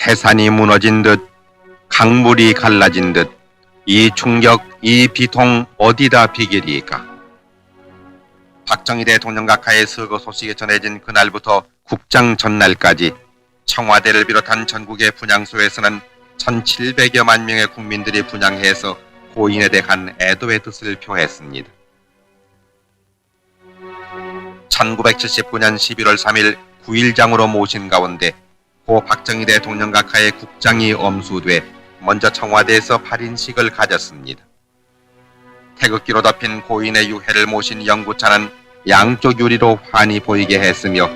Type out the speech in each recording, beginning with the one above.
태산이 무너진 듯 강물이 갈라진 듯 이 충격, 이 비통 어디다 비기리까. 박정희 대통령 각하의 서거 소식이 전해진 그날부터 국장 전날까지 청와대를 비롯한 전국의 분향소에서는 1700여만 명의 국민들이 분향해서 고인에 대한 애도의 뜻을 표했습니다. 1979년 11월 3일 9일장으로 모신 가운데 고 박정희 대통령 각하의 국장이 엄수돼 먼저 청와대에서 발인식을 가졌습니다. 태극기로 덮인 고인의 유해를 모신 영구차는 양쪽 유리로 환히 보이게 했으며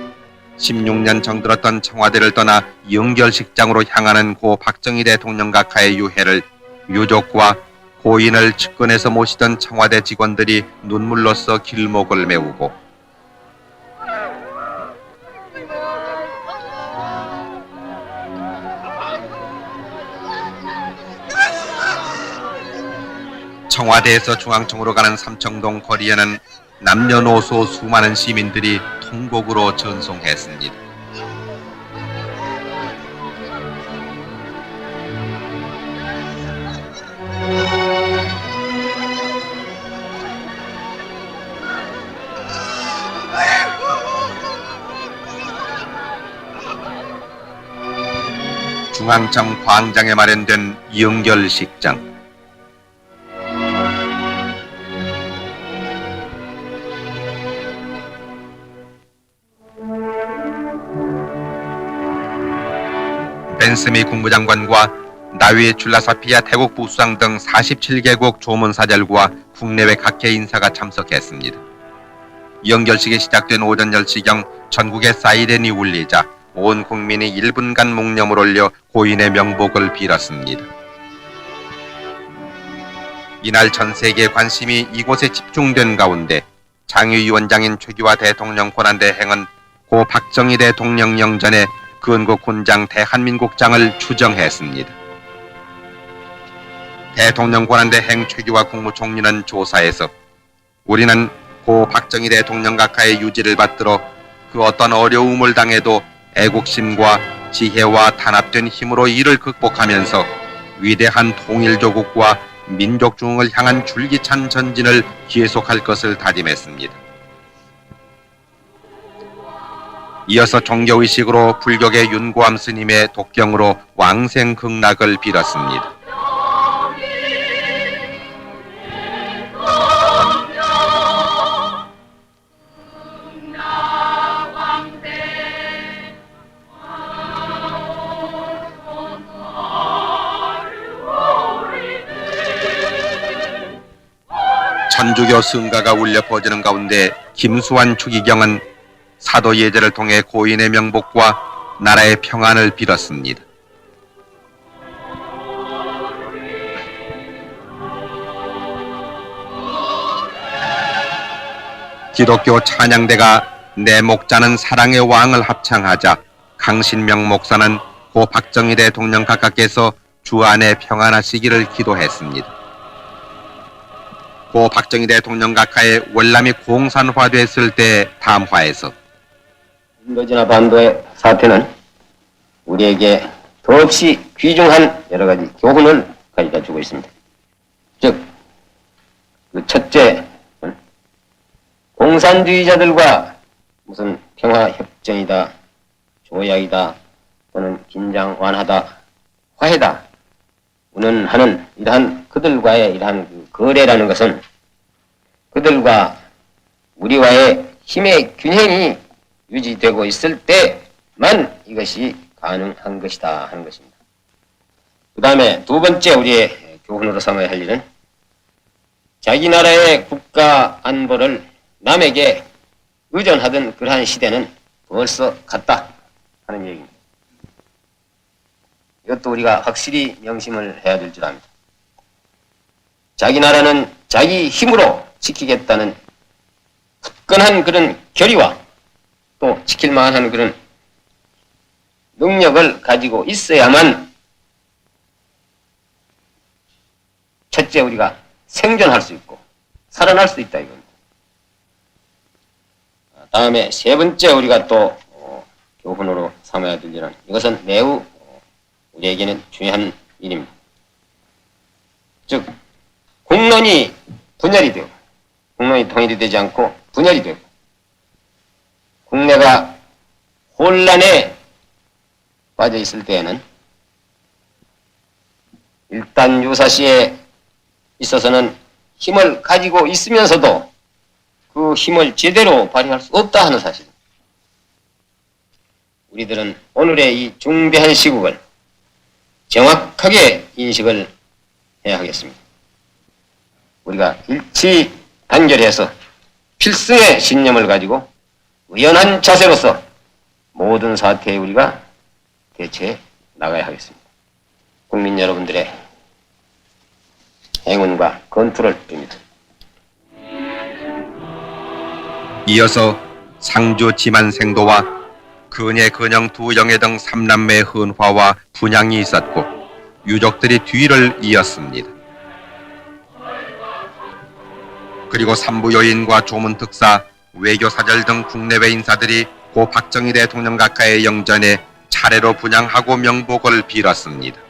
16년 정들었던 청와대를 떠나 영결식장으로 향하는 고 박정희 대통령 각하의 유해를 유족과 고인을 측근에서 모시던 청와대 직원들이 눈물로써 길목을 메우고 청와대에서 중앙청으로 가는 삼청동 거리에는 남녀노소 수많은 시민들이 통곡으로 전송했습니다. 중앙청 광장에 마련된 영결식장. 벤스미 국무장관과 나위 줄라사피아 태국 부수상 등 47개국 조문사절과 국내외 각계 인사가 참석했습니다. 영결식이 시작된 오전 10시경 전국에 사이렌이 울리자 온 국민이 1분간 묵념을 올려 고인의 명복을 빌었습니다. 이날 전 세계의 관심이 이곳에 집중된 가운데 장유위원장인 최규하 대통령 권한대행은 고 박정희 대통령 영전에 근국훈장 대한민국장을 추정했습니다. 대통령 권한대행 최규하 국무총리는 조사에서 우리는 고 박정희 대통령 각하의 유지를 받들어 그 어떤 어려움을 당해도 애국심과 지혜와 단합된 힘으로 이를 극복하면서 위대한 통일조국과 민족중흥을 향한 줄기찬 전진을 계속할 것을 다짐했습니다. 이어서 종교의식으로 불교계 윤고암 스님의 독경으로 왕생극락을 빌었습니다. 천주교 성가가 울려 퍼지는 가운데 김수환 추기경은 사도 예제를 통해 고인의 명복과 나라의 평안을 빌었습니다. 기독교 찬양대가 내 목자는 사랑의 왕을 합창하자 강신명 목사는 고 박정희 대통령 각하께서 주 안에 평안하시기를 기도했습니다. 고 박정희 대통령 각하의 월남이 공산화됐을 때 담화에서 인도지나 반도의 사태는 우리에게 더없이 귀중한 여러 가지 교훈을 가져다 주고 있습니다. 즉, 그 첫째, 공산주의자들과 무슨 평화협정이다, 조약이다, 또는 긴장 완화다, 화해다, 운운하는 이러한 그들과의 이러한 그 거래라는 것은 그들과 우리와의 힘의 균형이 유지되고 있을 때만 이것이 가능한 것이다 하는 것입니다. 그 다음에 두 번째 우리의 교훈으로 삼아야 할 일은 자기 나라의 국가 안보를 남에게 의존하던 그러한 시대는 벌써 갔다 하는 얘기입니다. 이것도 우리가 확실히 명심을 해야 될 줄 압니다. 자기 나라는 자기 힘으로 지키겠다는 굳건한 그런 결의와 또 지킬 만한 그런 능력을 가지고 있어야만 첫째 우리가 생존할 수 있고 살아날 수 있다 이겁니다. 다음에 세 번째 우리가 또 교훈으로 삼아야 될 일은 이것은 매우 우리에게는 중요한 일입니다. 즉 국론이 분열이 되고 국론이 통일이 되지 않고 분열이 되고 국내가 혼란에 빠져 있을 때에는 일단 유사시에 있어서는 힘을 가지고 있으면서도 그 힘을 제대로 발휘할 수 없다 하는 사실. 우리들은 오늘의 이 중대한 시국을 정확하게 인식을 해야 하겠습니다. 우리가 일치 단결해서 필승의 신념을 가지고 의연한 자세로서 모든 사태에 우리가 대처해 나가야 하겠습니다. 국민 여러분들의 행운과 건투를 빕니다. 이어서 상주 지만생도와 근예 근영 두 영예 등 삼남매의 헌화와 분향이 있었고 유족들이 뒤를 이었습니다. 그리고 삼부요인과 조문특사, 외교사절 등 국내외 인사들이 고 박정희 대통령 각하의 영전에 차례로 분향하고 명복을 빌었습니다.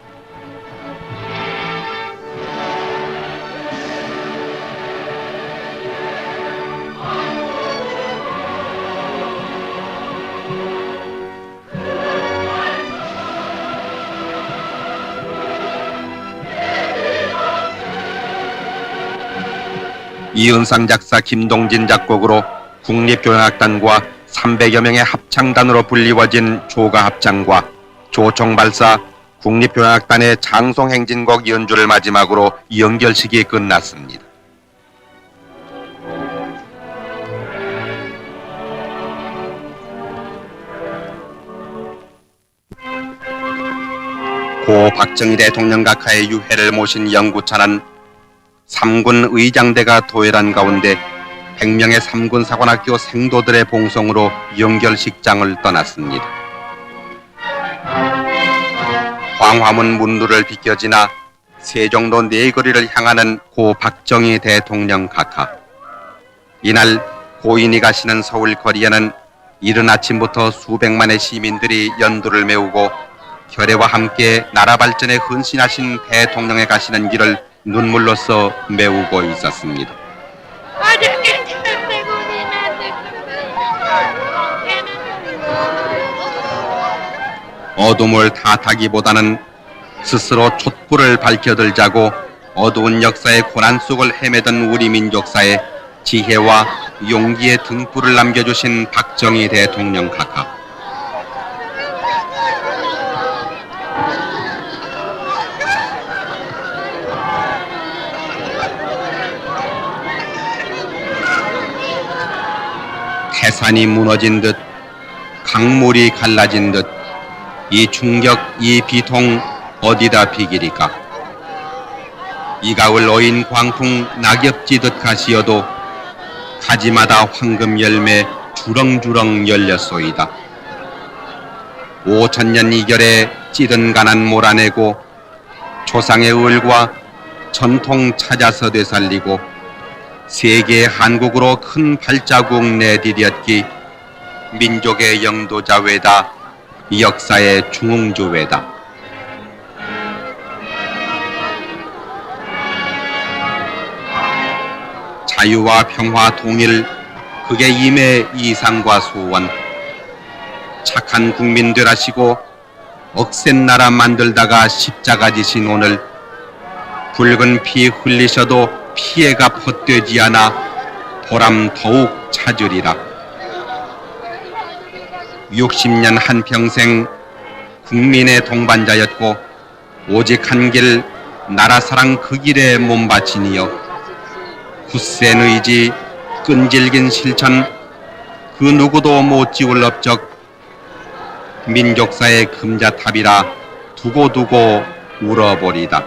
이은상 작사 김동진 작곡으로 국립교향악단과 300여 명의 합창단으로 불리워진 조가합창과 조총발사 국립교향악단의 장송행진곡 연주를 마지막으로 연결식이 끝났습니다. 고 박정희 대통령 각하의 유해를 모신 영구차는 3군 의장대가 도열한 가운데 100명의 3군 사관학교 생도들의 봉송으로 연결식장을 떠났습니다. 광화문 문루를 비껴지나 세종로 내거리를 향하는 고 박정희 대통령 각하. 이날 고인이 가시는 서울 거리에는 이른 아침부터 수백만의 시민들이 연두를 메우고 결의와 함께 나라 발전에 헌신하신 대통령의 가시는 길을 눈물로써 메우고 있었습니다. 어둠을 탓하기보다는 스스로 촛불을 밝혀들자고 어두운 역사의 고난 속을 헤매던 우리 민족사에 지혜와 용기의 등불을 남겨주신 박정희 대통령 각하. 태산이 무너진 듯 강물이 갈라진 듯 이 충격 이 비통 어디다 비기리까. 이 가을 어인 광풍 낙엽지듯 가시어도 가지마다 황금 열매 주렁주렁 열렸소이다. 5000년 이결에 찌든 가난 몰아내고 조상의 을과 전통 찾아서 되살리고 세계의 한국으로 큰 발자국 내디뎠기 민족의 영도자 외다 역사의 중흥주 외다. 자유와 평화 통일 그게 임의 이상과 소원. 착한 국민 되라시고 억센 나라 만들다가 십자가 지신 오늘 붉은 피 흘리셔도 피해가 헛되지 않아 보람 더욱 찾으리라. 60년 한평생 국민의 동반자였고 오직 한 길 나라 사랑 그 길에 몸바치니여 굳센 의지 끈질긴 실천 그 누구도 못 지울 업적 민족사의 금자탑이라 두고두고 울어버리다.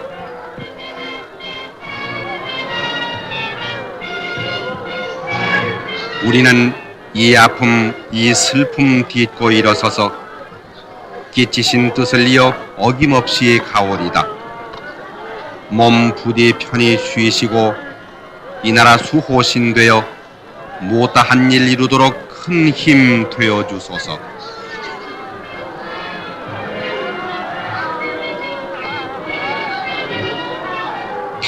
우리는 이 아픔, 이 슬픔 딛고 일어서서 끼치신 뜻을 이어 어김없이 가오리다. 몸 부디 편히 쉬시고 이 나라 수호신 되어 못다한 일 이루도록 큰 힘 되어 주소서.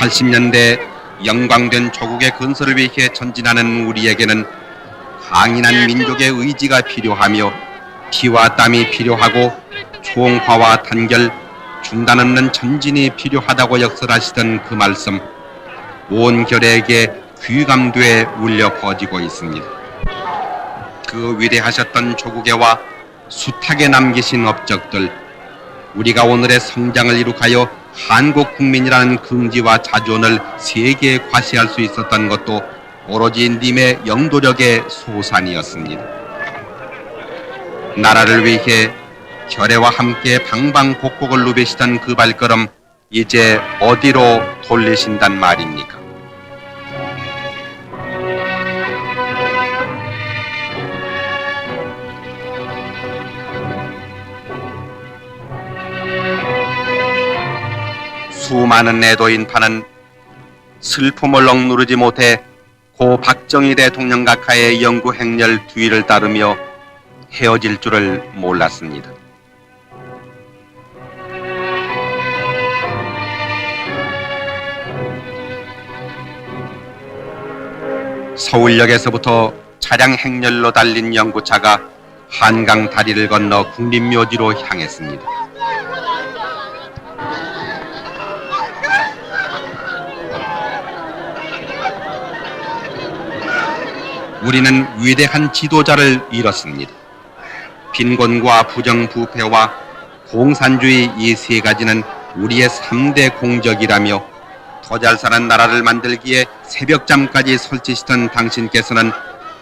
1980년대 영광된 조국의 건설을 위해 전진하는 우리에게는 강인한 민족의 의지가 필요하며 피와 땀이 필요하고 총화와 단결, 중단 없는 전진이 필요하다고 역설하시던 그 말씀, 온 결에게 귀감되어 울려 퍼지고 있습니다. 그 위대하셨던 조국에와 숱하게 남기신 업적들, 우리가 오늘의 성장을 이룩하여 한국 국민이라는 긍지와 자존을 세계에 과시할 수 있었던 것도 오로지 님의 영도력의 소산이었습니다. 나라를 위해 결애와 함께 방방곡곡을 누비시던 그 발걸음, 이제 어디로 돌리신단 말입니까? 수많은 애도 인파는 슬픔을 억누르지 못해 고 박정희 대통령 각하의 영구 행렬 뒤를 따르며 헤어질 줄을 몰랐습니다. 서울역에서부터 차량 행렬로 달린 영구차가 한강 다리를 건너 국립묘지로 향했습니다. 우리는 위대한 지도자를 잃었습니다. 빈곤과 부정부패와 공산주의 이 세 가지는 우리의 3대 공적이라며 더 잘 사는 나라를 만들기에 새벽잠까지 설치시던 당신께서는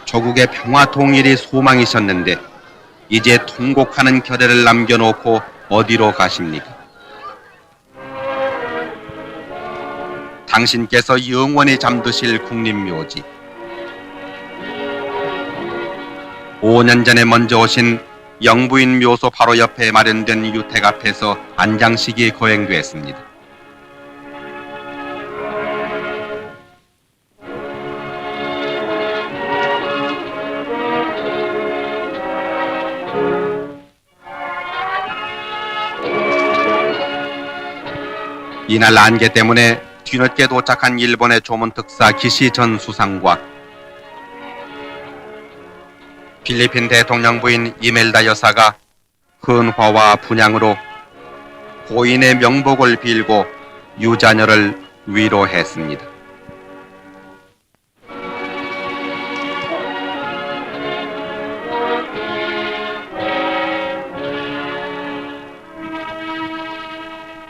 조국의 평화 통일이 소망이셨는데 이제 통곡하는 결의를 남겨놓고 어디로 가십니까? 당신께서 영원히 잠드실 국립묘지, 5년 전에 먼저 오신 영부인 묘소 바로 옆에 마련된 유택 앞에서 안장식이 거행됐습니다. 이날 안개 때문에 뒤늦게 도착한 일본의 조문특사 기시 전 수상과 필리핀 대통령 부인 이멜다 여사가 헌화와 분향으로 고인의 명복을 빌고 유자녀를 위로했습니다.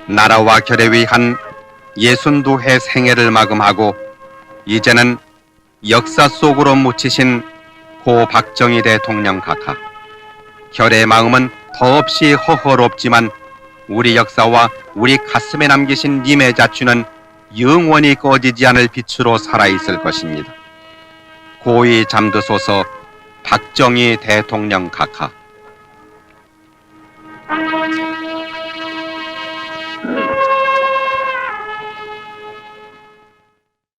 나라와 결에 위한 62회 생애를 마감하고 이제는 역사 속으로 묻히신 고 박정희 대통령 각하, 결의 마음은 더없이 허허롭지만 우리 역사와 우리 가슴에 남기신 님의 자취는 영원히 꺼지지 않을 빛으로 살아있을 것입니다. 고이 잠드소서 박정희 대통령 각하.